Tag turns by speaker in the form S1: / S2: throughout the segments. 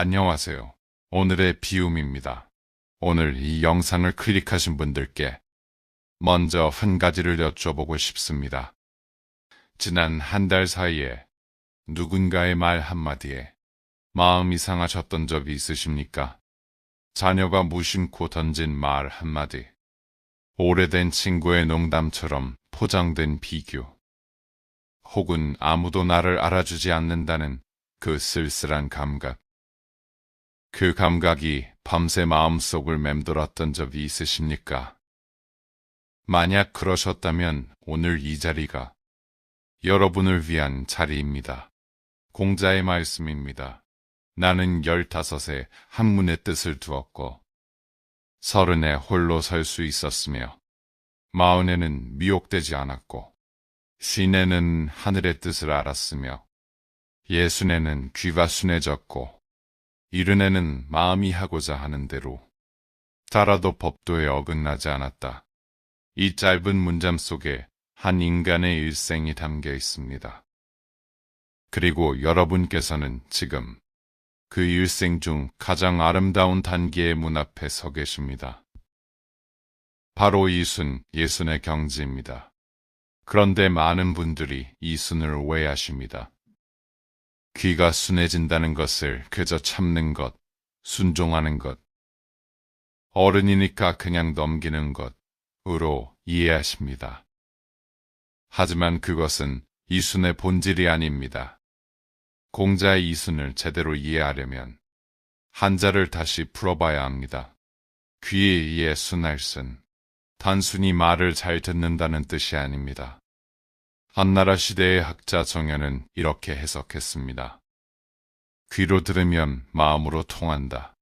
S1: 안녕하세요. 오늘의 비움입니다. 오늘 이 영상을 클릭하신 분들께 먼저 한 가지를 여쭤보고 싶습니다. 지난 한 달 사이에 누군가의 말 한마디에 마음이 상하셨던 적이 있으십니까? 자녀가 무심코 던진 말 한마디, 오래된 친구의 농담처럼 포장된 비교, 혹은 아무도 나를 알아주지 않는다는 그 쓸쓸한 감각. 그 감각이 밤새 마음속을 맴돌았던 적이 있으십니까? 만약 그러셨다면 오늘 이 자리가 여러분을 위한 자리입니다. 공자의 말씀입니다. 나는 15에 한문의 뜻을 두었고 30에 홀로 설 수 있었으며 40에는 미혹되지 않았고 50에는 하늘의 뜻을 알았으며 60에는 귀가 순해졌고 70에는 마음이 하고자 하는 대로 달아도 법도에 어긋나지 않았다. 이 짧은 문장 속에 한 인간의 일생이 담겨 있습니다. 그리고 여러분께서는 지금 그 일생 중 가장 아름다운 단계의 문 앞에 서 계십니다. 바로 이 순, 예순의 경지입니다. 그런데 많은 분들이 이 순을 오해하십니다. 귀가 순해진다는 것을 그저 참는 것, 순종하는 것, 어른이니까 그냥 넘기는 것으로 이해하십니다. 하지만 그것은 이순의 본질이 아닙니다. 공자의 이순을 제대로 이해하려면 한자를 다시 풀어봐야 합니다. 귀에 의해 순할 순, 단순히 말을 잘 듣는다는 뜻이 아닙니다. 한나라 시대의 학자 정현은 이렇게 해석했습니다. 귀로 들으면 마음으로 통한다.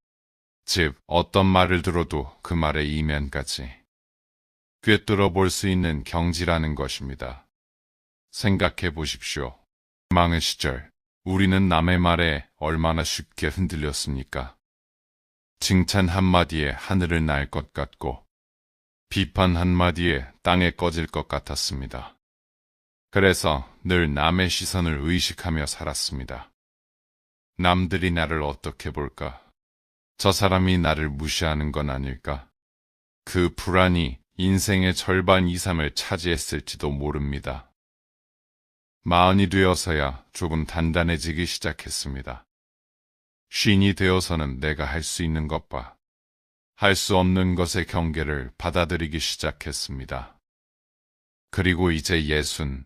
S1: 즉, 어떤 말을 들어도 그 말의 이면까지 꿰뚫어 볼 수 있는 경지라는 것입니다. 생각해 보십시오. 망의 시절, 우리는 남의 말에 얼마나 쉽게 흔들렸습니까? 칭찬 한마디에 하늘을 날 것 같고 비판 한마디에 땅에 꺼질 것 같았습니다. 그래서 늘 남의 시선을 의식하며 살았습니다. 남들이 나를 어떻게 볼까? 저 사람이 나를 무시하는 건 아닐까? 그 불안이 인생의 절반 이상을 차지했을지도 모릅니다. 마흔이 되어서야 조금 단단해지기 시작했습니다. 쉰이 되어서는 내가 할 수 있는 것과 할 수 없는 것의 경계를 받아들이기 시작했습니다. 그리고 이제 예순,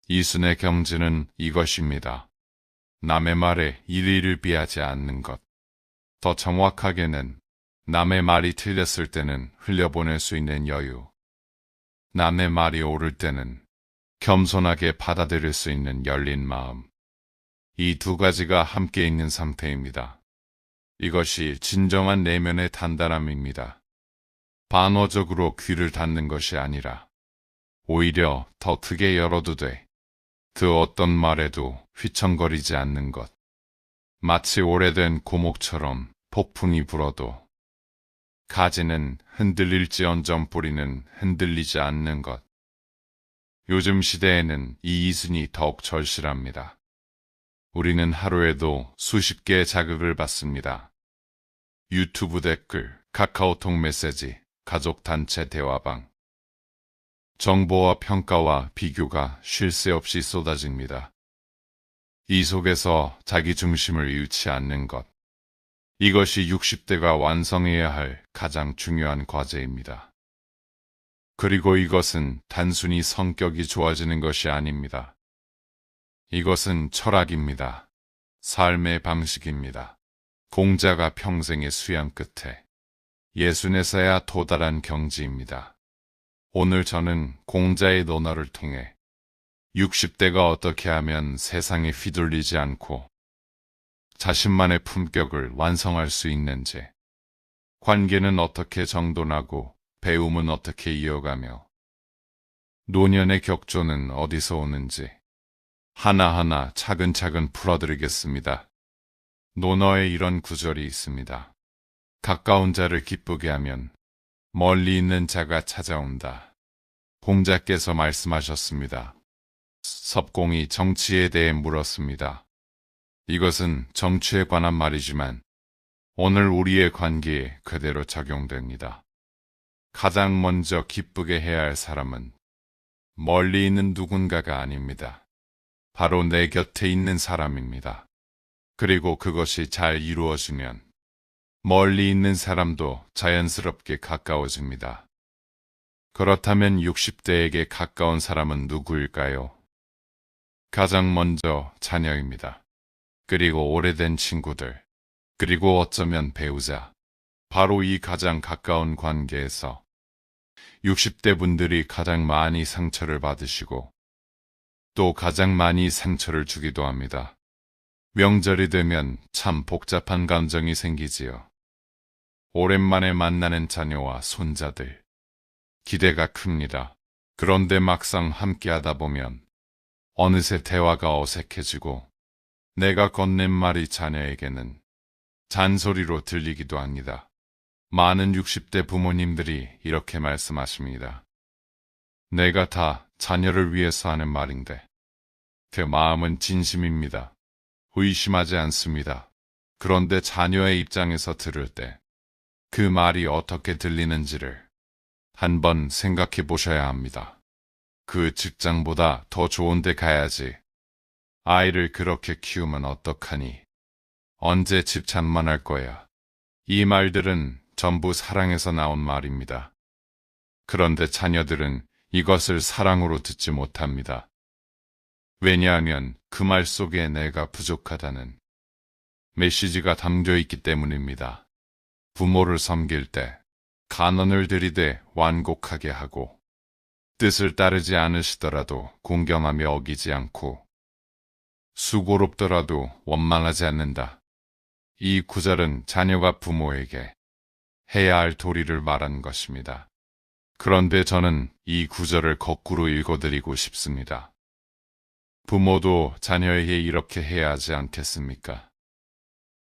S1: 이순의 경지는 이것입니다. 남의 말에 일의를 비하지 않는 것. 더 정확하게는 남의 말이 틀렸을 때는 흘려보낼 수 있는 여유. 남의 말이 옳을 때는 겸손하게 받아들일 수 있는 열린 마음. 이 두 가지가 함께 있는 상태입니다. 이것이 진정한 내면의 단단함입니다. 반어적으로 귀를 닫는 것이 아니라 오히려 더 크게 열어도 돼. 그 어떤 말에도 휘청거리지 않는 것. 마치 오래된 고목처럼 폭풍이 불어도 가지는 흔들릴지언정 뿌리는 흔들리지 않는 것. 요즘 시대에는 이 이순이 더욱 절실합니다. 우리는 하루에도 수십 개의 자극을 받습니다. 유튜브 댓글, 카카오톡 메시지, 가족단체 대화방. 정보와 평가와 비교가 쉴 새 없이 쏟아집니다. 이 속에서 자기 중심을 잃지 않는 것. 이것이 60대가 완성해야 할 가장 중요한 과제입니다. 그리고 이것은 단순히 성격이 좋아지는 것이 아닙니다. 이것은 철학입니다. 삶의 방식입니다. 공자가 평생의 수양 끝에 예순에서야 도달한 경지입니다. 오늘 저는 공자의 논어를 통해 60대가 어떻게 하면 세상에 휘둘리지 않고 자신만의 품격을 완성할 수 있는지, 관계는 어떻게 정돈하고 배움은 어떻게 이어가며 노년의 격조는 어디서 오는지 하나하나 차근차근 풀어드리겠습니다. 논어에 이런 구절이 있습니다. 가까운 자를 기쁘게 하면 멀리 있는 자가 찾아온다. 공자께서 말씀하셨습니다. 섭공이 정치에 대해 물었습니다. 이것은 정치에 관한 말이지만 오늘 우리의 관계에 그대로 적용됩니다. 가장 먼저 기쁘게 해야 할 사람은 멀리 있는 누군가가 아닙니다. 바로 내 곁에 있는 사람입니다. 그리고 그것이 잘 이루어지면 멀리 있는 사람도 자연스럽게 가까워집니다. 그렇다면 60대에게 가까운 사람은 누구일까요? 가장 먼저 자녀입니다. 그리고 오래된 친구들, 그리고 어쩌면 배우자. 바로 이 가장 가까운 관계에서 60대 분들이 가장 많이 상처를 받으시고 또 가장 많이 상처를 주기도 합니다. 명절이 되면 참 복잡한 감정이 생기지요. 오랜만에 만나는 자녀와 손자들. 기대가 큽니다. 그런데 막상 함께하다 보면 어느새 대화가 어색해지고 내가 건넨 말이 자녀에게는 잔소리로 들리기도 합니다. 많은 60대 부모님들이 이렇게 말씀하십니다. 내가 다 자녀를 위해서 하는 말인데 그 마음은 진심입니다. 의심하지 않습니다. 그런데 자녀의 입장에서 들을 때 그 말이 어떻게 들리는지를 한번 생각해 보셔야 합니다. 그 직장보다 더 좋은 데 가야지. 아이를 그렇게 키우면 어떡하니? 언제 집 장만할 거야? 이 말들은 전부 사랑에서 나온 말입니다. 그런데 자녀들은 이것을 사랑으로 듣지 못합니다. 왜냐하면 그 말 속에 내가 부족하다는 메시지가 담겨 있기 때문입니다. 부모를 섬길 때 간언을 들이대 완곡하게 하고 뜻을 따르지 않으시더라도 공경하며 어기지 않고 수고롭더라도 원망하지 않는다. 이 구절은 자녀가 부모에게 해야 할 도리를 말한 것입니다. 그런데 저는 이 구절을 거꾸로 읽어드리고 싶습니다. 부모도 자녀에게 이렇게 해야 하지 않겠습니까?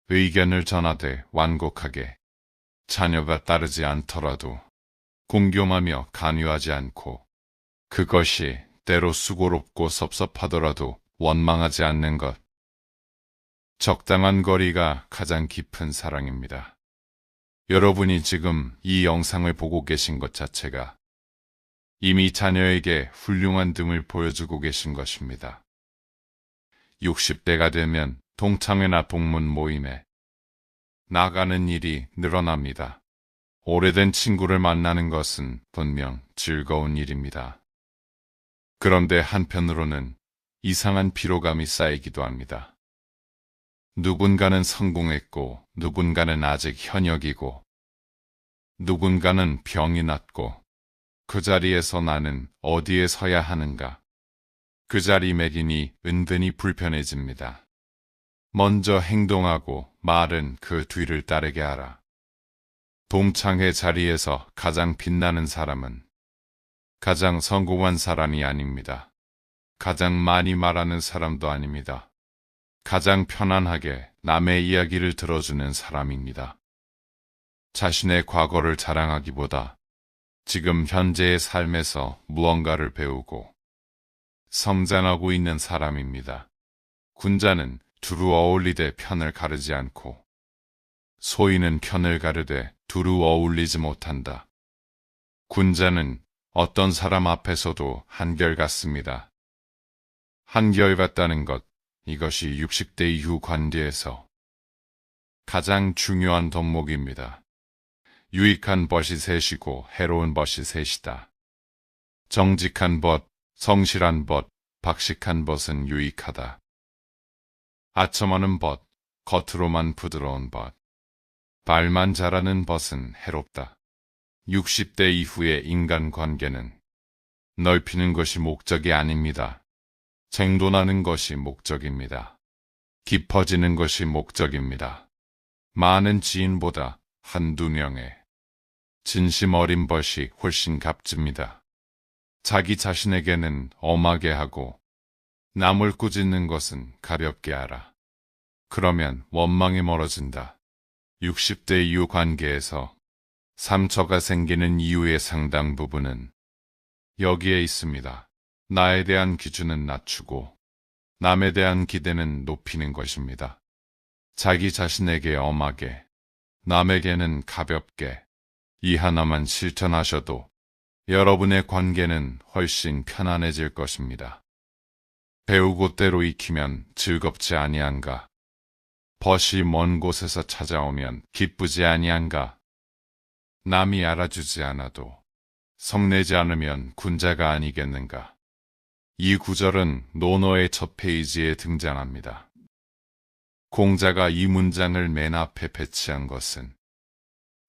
S1: 의견을 전하되 완곡하게 자녀가 따르지 않더라도 공경하며 간유하지 않고 그것이 때로 수고롭고 섭섭하더라도 원망하지 않는 것. 적당한 거리가 가장 깊은 사랑입니다. 여러분이 지금 이 영상을 보고 계신 것 자체가 이미 자녀에게 훌륭한 등을 보여주고 계신 것입니다. 60대가 되면 동창회나 동문 모임에 나가는 일이 늘어납니다. 오래된 친구를 만나는 것은 분명 즐거운 일입니다. 그런데 한편으로는 이상한 피로감이 쌓이기도 합니다. 누군가는 성공했고 누군가는 아직 현역이고 누군가는 병이 났고 그 자리에서 나는 어디에 서야 하는가? 그 자리매김이 은근히 불편해집니다. 먼저 행동하고 말은 그 뒤를 따르게 하라. 동창회 자리에서 가장 빛나는 사람은 가장 성공한 사람이 아닙니다. 가장 많이 말하는 사람도 아닙니다. 가장 편안하게 남의 이야기를 들어주는 사람입니다. 자신의 과거를 자랑하기보다 지금 현재의 삶에서 무언가를 배우고 성장하고 있는 사람입니다. 군자는 두루 어울리되 편을 가르지 않고 소인은 편을 가르되 두루 어울리지 못한다. 군자는 어떤 사람 앞에서도 한결같습니다. 한결같다는 것, 이것이 60대 이후 관계에서 가장 중요한 덕목입니다. 유익한 벗이 셋이고 해로운 벗이 셋이다. 정직한 벗, 성실한 벗, 박식한 벗은 유익하다. 아첨하는 벗, 겉으로만 부드러운 벗, 발만 자라는 벗은 해롭다. 60대 이후의 인간관계는 넓히는 것이 목적이 아닙니다. 생존하는 것이 목적입니다. 깊어지는 것이 목적입니다. 많은 지인보다 한두 명의 진심 어린 벗이 훨씬 값집니다. 자기 자신에게는 엄하게 하고 남을 꾸짖는 것은 가볍게 하라. 그러면 원망이 멀어진다. 60대 이후 관계에서 상처가 생기는 이유의 상당 부분은 여기에 있습니다. 나에 대한 기준은 낮추고 남에 대한 기대는 높이는 것입니다. 자기 자신에게 엄하게 남에게는 가볍게 이 하나만 실천하셔도 여러분의 관계는 훨씬 편안해질 것입니다. 배우고 때로 익히면 즐겁지 아니한가? 벗이 먼 곳에서 찾아오면 기쁘지 아니한가? 남이 알아주지 않아도 성내지 않으면 군자가 아니겠는가? 이 구절은 논어의 첫 페이지에 등장합니다. 공자가 이 문장을 맨 앞에 배치한 것은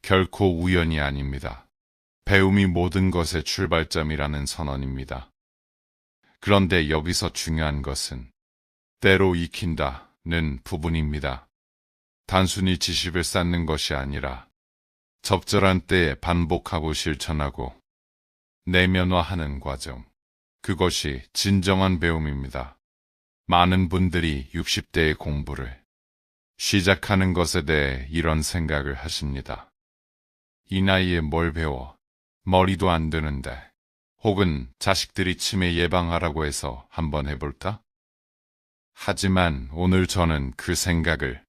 S1: 결코 우연이 아닙니다. 배움이 모든 것의 출발점이라는 선언입니다. 그런데 여기서 중요한 것은 때로 익힌다는 부분입니다. 단순히 지식을 쌓는 것이 아니라 적절한 때에 반복하고 실천하고 내면화하는 과정. 그것이 진정한 배움입니다. 많은 분들이 60대의 공부를 시작하는 것에 대해 이런 생각을 하십니다. 이 나이에 뭘 배워? 머리도 안 되는데. 혹은 자식들이 치매 예방하라고 해서 한번 해볼까? 하지만 오늘 저는 그 생각을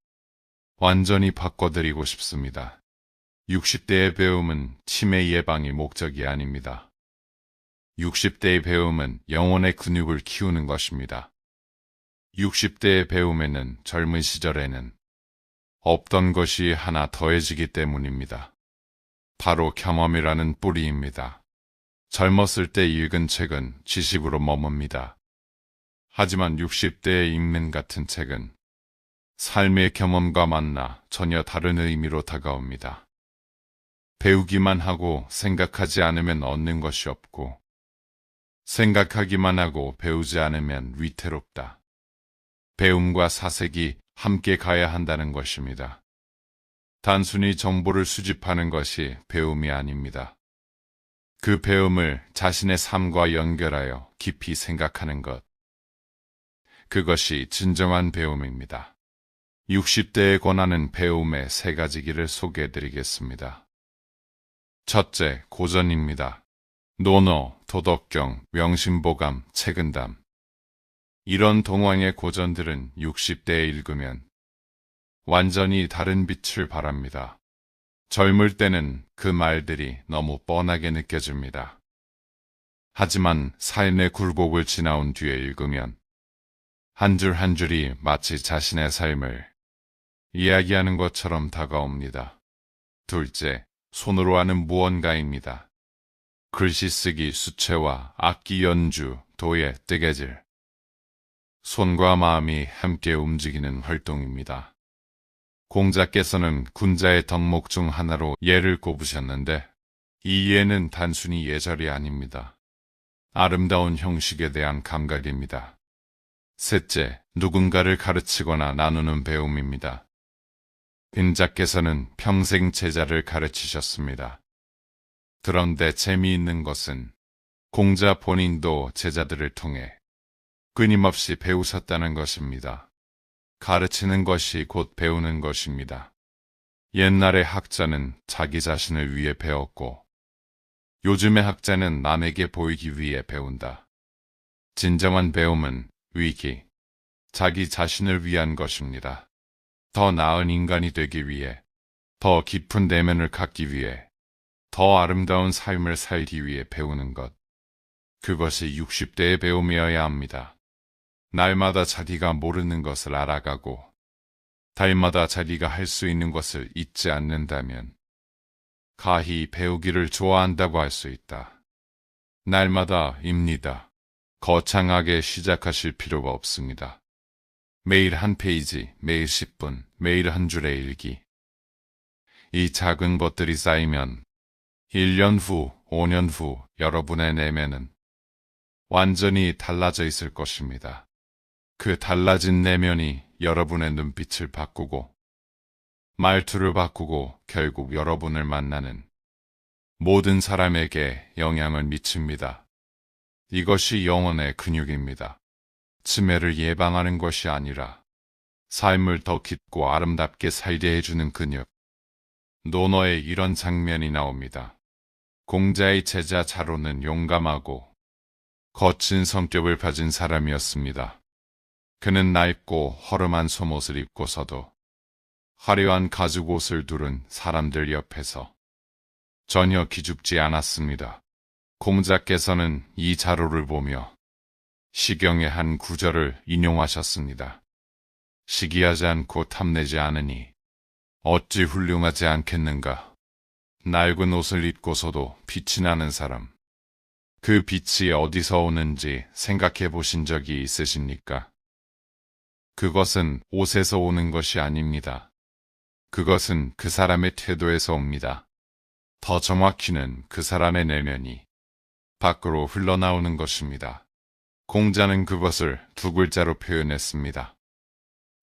S1: 완전히 바꿔드리고 싶습니다. 60대의 배움은 치매 예방이 목적이 아닙니다. 60대의 배움은 영혼의 근육을 키우는 것입니다. 60대의 배움에는 젊은 시절에는 없던 것이 하나 더해지기 때문입니다. 바로 경험이라는 뿌리입니다. 젊었을 때 읽은 책은 지식으로 머뭅니다. 하지만 60대에 읽는 같은 책은 삶의 경험과 만나 전혀 다른 의미로 다가옵니다. 배우기만 하고 생각하지 않으면 얻는 것이 없고 생각하기만 하고 배우지 않으면 위태롭다. 배움과 사색이 함께 가야 한다는 것입니다. 단순히 정보를 수집하는 것이 배움이 아닙니다. 그 배움을 자신의 삶과 연결하여 깊이 생각하는 것. 그것이 진정한 배움입니다. 60대에 권하는 배움의 3가지 길을 소개해드리겠습니다. 첫째, 고전입니다. 논어, 도덕경, 명심보감, 책은담. 이런 동왕의 고전들은 60대에 읽으면 완전히 다른 빛을 발합니다. 젊을 때는 그 말들이 너무 뻔하게 느껴집니다. 하지만 삶의 굴곡을 지나온 뒤에 읽으면 한 줄 한 줄이 마치 자신의 삶을 이야기하는 것처럼 다가옵니다. 둘째, 손으로 하는 무언가입니다. 글씨 쓰기, 수채화, 악기 연주, 도예, 뜨개질. 손과 마음이 함께 움직이는 활동입니다. 공자께서는 군자의 덕목 중 하나로 예를 꼽으셨는데 이 예는 단순히 예절이 아닙니다. 아름다운 형식에 대한 감각입니다. 셋째, 누군가를 가르치거나 나누는 배움입니다. 빈자께서는 평생 제자를 가르치셨습니다. 그런데 재미있는 것은 공자 본인도 제자들을 통해 끊임없이 배우셨다는 것입니다. 가르치는 것이 곧 배우는 것입니다. 옛날의 학자는 자기 자신을 위해 배웠고 요즘의 학자는 남에게 보이기 위해 배운다. 진정한 배움은 위기, 자기 자신을 위한 것입니다. 더 나은 인간이 되기 위해, 더 깊은 내면을 갖기 위해, 더 아름다운 삶을 살기 위해 배우는 것. 그것이 60대의 배움이어야 합니다. 날마다 자기가 모르는 것을 알아가고 달마다 자기가 할 수 있는 것을 잊지 않는다면 가히 배우기를 좋아한다고 할 수 있다. 날마다입니다. 거창하게 시작하실 필요가 없습니다. 매일 한 페이지, 매일 10분, 매일 한 줄의 일기. 이 작은 것들이 쌓이면 1년 후, 5년 후 여러분의 내면은 완전히 달라져 있을 것입니다. 그 달라진 내면이 여러분의 눈빛을 바꾸고 말투를 바꾸고 결국 여러분을 만나는 모든 사람에게 영향을 미칩니다. 이것이 영혼의 근육입니다. 치매를 예방하는 것이 아니라 삶을 더 깊고 아름답게 살게 해주는 근육. 논어에 이런 장면이 나옵니다. 공자의 제자 자로는 용감하고 거친 성격을 가진 사람이었습니다. 그는 낡고 허름한 속옷을 입고서도 화려한 가죽 옷을 두른 사람들 옆에서 전혀 기죽지 않았습니다. 공자께서는 이 자료를 보며 시경의 한 구절을 인용하셨습니다. 시기하지 않고 탐내지 않으니 어찌 훌륭하지 않겠는가. 낡은 옷을 입고서도 빛이 나는 사람. 그 빛이 어디서 오는지 생각해 보신 적이 있으십니까? 그것은 옷에서 오는 것이 아닙니다. 그것은 그 사람의 태도에서 옵니다. 더 정확히는 그 사람의 내면이 밖으로 흘러나오는 것입니다. 공자는 그것을 두 글자로 표현했습니다.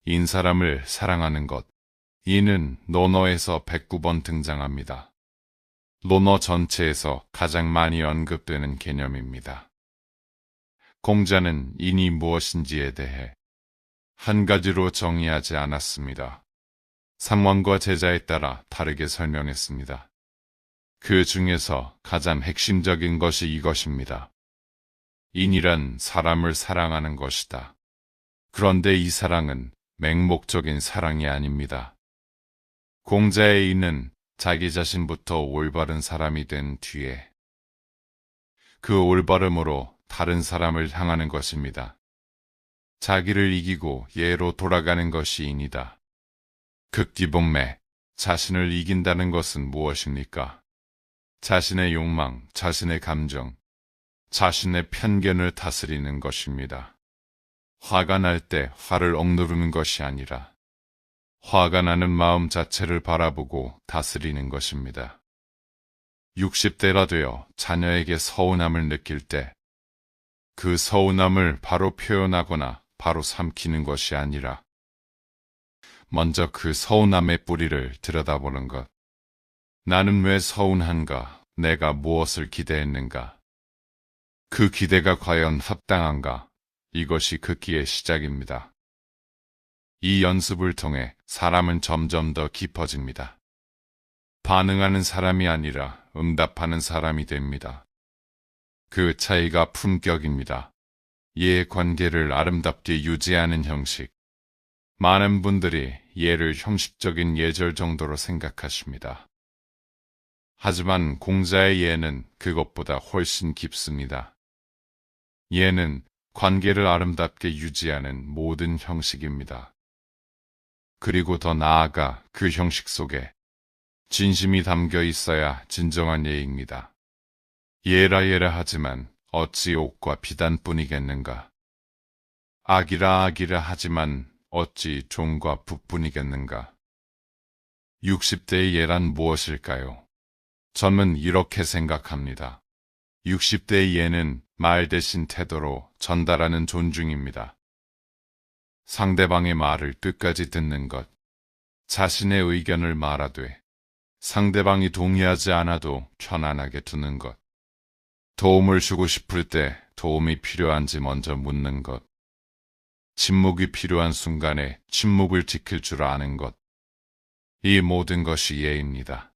S1: 인사람을 사랑하는 것. 이는 논어에서 109번 등장합니다. 논어 전체에서 가장 많이 언급되는 개념입니다. 공자는 인이 무엇인지에 대해 한 가지로 정의하지 않았습니다. 상황과 제자에 따라 다르게 설명했습니다. 그 중에서 가장 핵심적인 것이 이것입니다. 인이란 사람을 사랑하는 것이다. 그런데 이 사랑은 맹목적인 사랑이 아닙니다. 공자의 인은 자기 자신부터 올바른 사람이 된 뒤에 그 올바름으로 다른 사람을 향하는 것입니다. 자기를 이기고 예로 돌아가는 것이 인이다. 극기봉매, 자신을 이긴다는 것은 무엇입니까? 자신의 욕망, 자신의 감정, 자신의 편견을 다스리는 것입니다. 화가 날 때 화를 억누르는 것이 아니라 화가 나는 마음 자체를 바라보고 다스리는 것입니다. 60대가 되어 자녀에게 서운함을 느낄 때 그 서운함을 바로 표현하거나 바로 삼키는 것이 아니라 먼저 그 서운함의 뿌리를 들여다보는 것. 나는 왜 서운한가? 내가 무엇을 기대했는가? 그 기대가 과연 합당한가? 이것이 극기의 시작입니다. 이 연습을 통해 사람은 점점 더 깊어집니다. 반응하는 사람이 아니라 응답하는 사람이 됩니다. 그 차이가 품격입니다. 이해관계를 아름답게 유지하는 형식. 많은 분들이 예를 형식적인 예절 정도로 생각하십니다. 하지만 공자의 예는 그것보다 훨씬 깊습니다. 예는 관계를 아름답게 유지하는 모든 형식입니다. 그리고 더 나아가 그 형식 속에 진심이 담겨 있어야 진정한 예입니다. 예라 하지만 어찌 옥과 비단뿐이겠는가. 악이라 하지만 어찌 종과 붓뿐이겠는가. 60대의 예란 무엇일까요? 저는 이렇게 생각합니다. 60대의 예는 말 대신 태도로 전달하는 존중입니다. 상대방의 말을 끝까지 듣는 것, 자신의 의견을 말하되 상대방이 동의하지 않아도 편안하게 두는 것, 도움을 주고 싶을 때 도움이 필요한지 먼저 묻는 것, 침묵이 필요한 순간에 침묵을 지킬 줄 아는 것, 이 모든 것이 예입니다.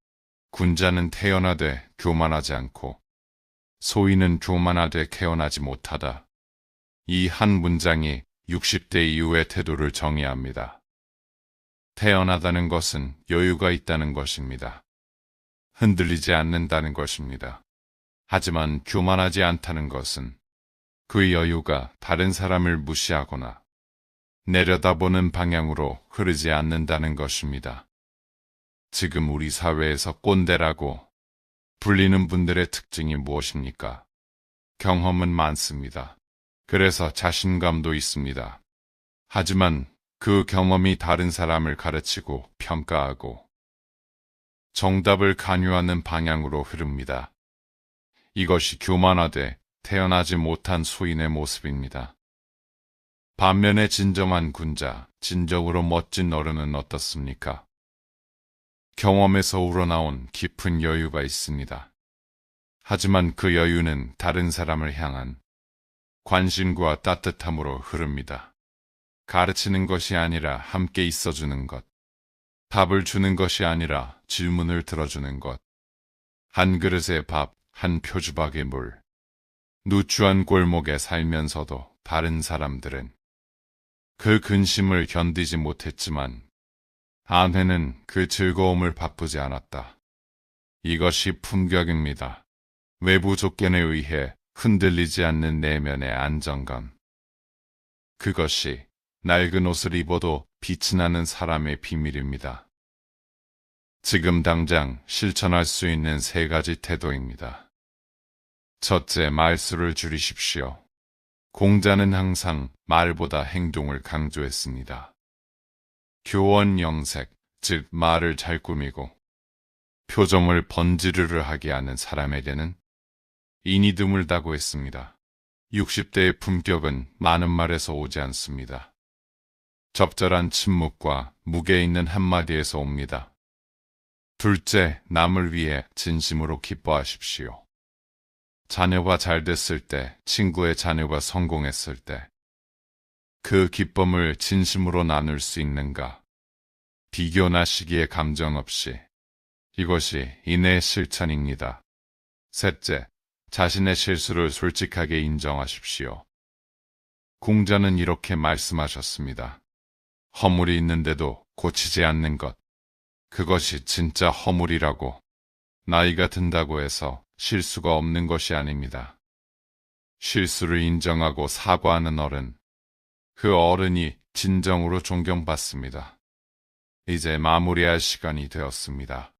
S1: 군자는 태어나되 교만하지 않고 소인은 교만하되 태어나지 못하다. 이 한 문장이 60대 이후의 태도를 정의합니다. 태어나다는 것은 여유가 있다는 것입니다. 흔들리지 않는다는 것입니다. 하지만 교만하지 않다는 것은 그 여유가 다른 사람을 무시하거나 내려다보는 방향으로 흐르지 않는다는 것입니다. 지금 우리 사회에서 꼰대라고 불리는 분들의 특징이 무엇입니까? 경험은 많습니다. 그래서 자신감도 있습니다. 하지만 그 경험이 다른 사람을 가르치고 평가하고 정답을 강요하는 방향으로 흐릅니다. 이것이 교만하되 태어나지 못한 소인의 모습입니다. 반면에 진정한 군자, 진정으로 멋진 어른은 어떻습니까? 경험에서 우러나온 깊은 여유가 있습니다. 하지만 그 여유는 다른 사람을 향한 관심과 따뜻함으로 흐릅니다. 가르치는 것이 아니라 함께 있어주는 것, 답을 주는 것이 아니라 질문을 들어주는 것, 한 그릇의 밥, 한 표주박의 물, 누추한 골목에 살면서도 다른 사람들은 그 근심을 견디지 못했지만 아내는 그 즐거움을 바꾸지 않았다. 이것이 품격입니다. 외부 조건에 의해 흔들리지 않는 내면의 안정감. 그것이 낡은 옷을 입어도 빛이 나는 사람의 비밀입니다. 지금 당장 실천할 수 있는 3가지 태도입니다. 첫째, 말수를 줄이십시오. 공자는 항상 말보다 행동을 강조했습니다. 교원영색, 즉 말을 잘 꾸미고 표정을 번지르르 하게 하는 사람에게는 인이 드물다고 했습니다. 60대의 품격은 많은 말에서 오지 않습니다. 적절한 침묵과 무게 있는 한마디에서 옵니다. 둘째, 남을 위해 진심으로 기뻐하십시오. 자녀가 잘 됐을 때, 친구의 자녀가 성공했을 때, 그 기쁨을 진심으로 나눌 수 있는가? 비교나 시기의 감정 없이. 이것이 인의 실천입니다. 셋째, 자신의 실수를 솔직하게 인정하십시오. 공자는 이렇게 말씀하셨습니다. 허물이 있는데도 고치지 않는 것. 그것이 진짜 허물이라고. 나이가 든다고 해서 실수가 없는 것이 아닙니다. 실수를 인정하고 사과하는 어른. 그 어른이 진정으로 존경받습니다. 이제 마무리할 시간이 되었습니다.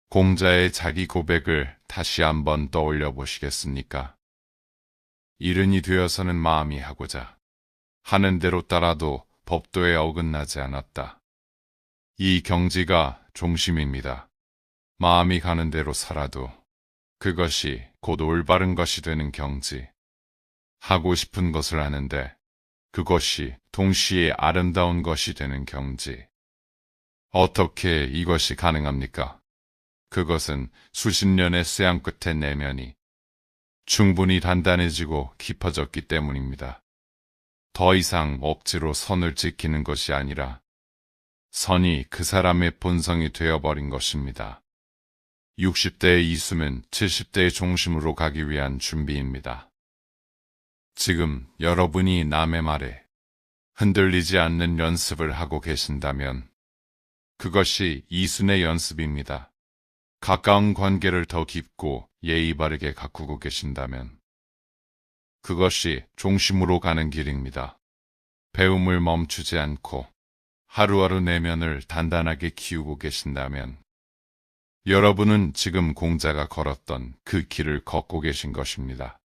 S1: 공자의 자기 고백을 다시 한번 떠올려 보시겠습니까? 이른이 되어서는 마음이 하고자 하는 대로 따라도 법도에 어긋나지 않았다. 이 경지가 중심입니다. 마음이 가는 대로 살아도 그것이 곧 올바른 것이 되는 경지. 하고 싶은 것을 하는데 그것이 동시에 아름다운 것이 되는 경지. 어떻게 이것이 가능합니까? 그것은 수십 년의 쇠양 끝의 내면이 충분히 단단해지고 깊어졌기 때문입니다. 더 이상 억지로 선을 지키는 것이 아니라 선이 그 사람의 본성이 되어버린 것입니다. 60대의 이숨은 70대의 중심으로 가기 위한 준비입니다. 지금 여러분이 남의 말에 흔들리지 않는 연습을 하고 계신다면 그것이 이순의 연습입니다. 가까운 관계를 더 깊고 예의 바르게 가꾸고 계신다면 그것이 중심으로 가는 길입니다. 배움을 멈추지 않고 하루하루 내면을 단단하게 키우고 계신다면 여러분은 지금 공자가 걸었던 그 길을 걷고 계신 것입니다.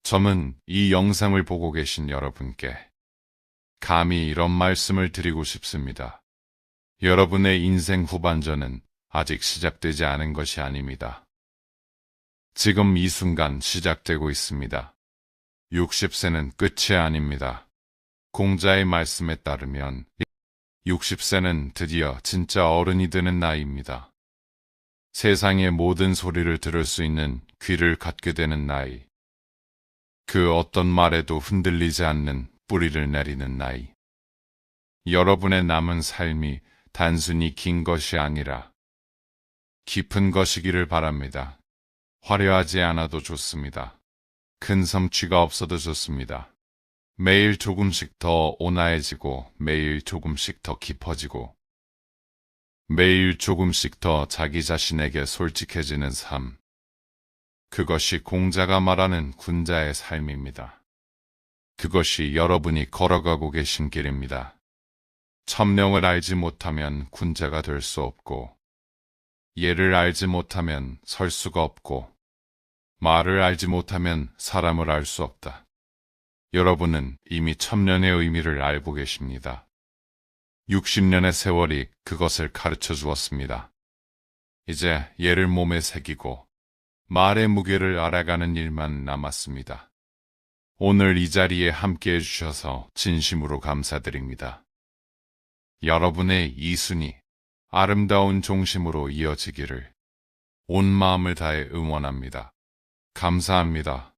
S1: 저는 이 영상을 보고 계신 여러분께 감히 이런 말씀을 드리고 싶습니다. 여러분의 인생 후반전은 아직 시작되지 않은 것이 아닙니다. 지금 이 순간 시작되고 있습니다. 60세는 끝이 아닙니다. 공자의 말씀에 따르면 60세는 드디어 진짜 어른이 되는 나이입니다. 세상의 모든 소리를 들을 수 있는 귀를 갖게 되는 나이. 그 어떤 말에도 흔들리지 않는 뿌리를 내리는 나이. 여러분의 남은 삶이 단순히 긴 것이 아니라 깊은 것이기를 바랍니다. 화려하지 않아도 좋습니다. 큰 성취가 없어도 좋습니다. 매일 조금씩 더 온화해지고 매일 조금씩 더 깊어지고 매일 조금씩 더 자기 자신에게 솔직해지는 삶. 그것이 공자가 말하는 군자의 삶입니다. 그것이 여러분이 걸어가고 계신 길입니다. 천명을 알지 못하면 군자가 될 수 없고 예를 알지 못하면 설 수가 없고 말을 알지 못하면 사람을 알 수 없다. 여러분은 이미 천년의 의미를 알고 계십니다. 60년의 세월이 그것을 가르쳐 주었습니다. 이제 예를 몸에 새기고 말의 무게를 알아가는 일만 남았습니다. 오늘 이 자리에 함께해 주셔서 진심으로 감사드립니다. 여러분의 이순이 아름다운 종심으로 이어지기를 온 마음을 다해 응원합니다. 감사합니다.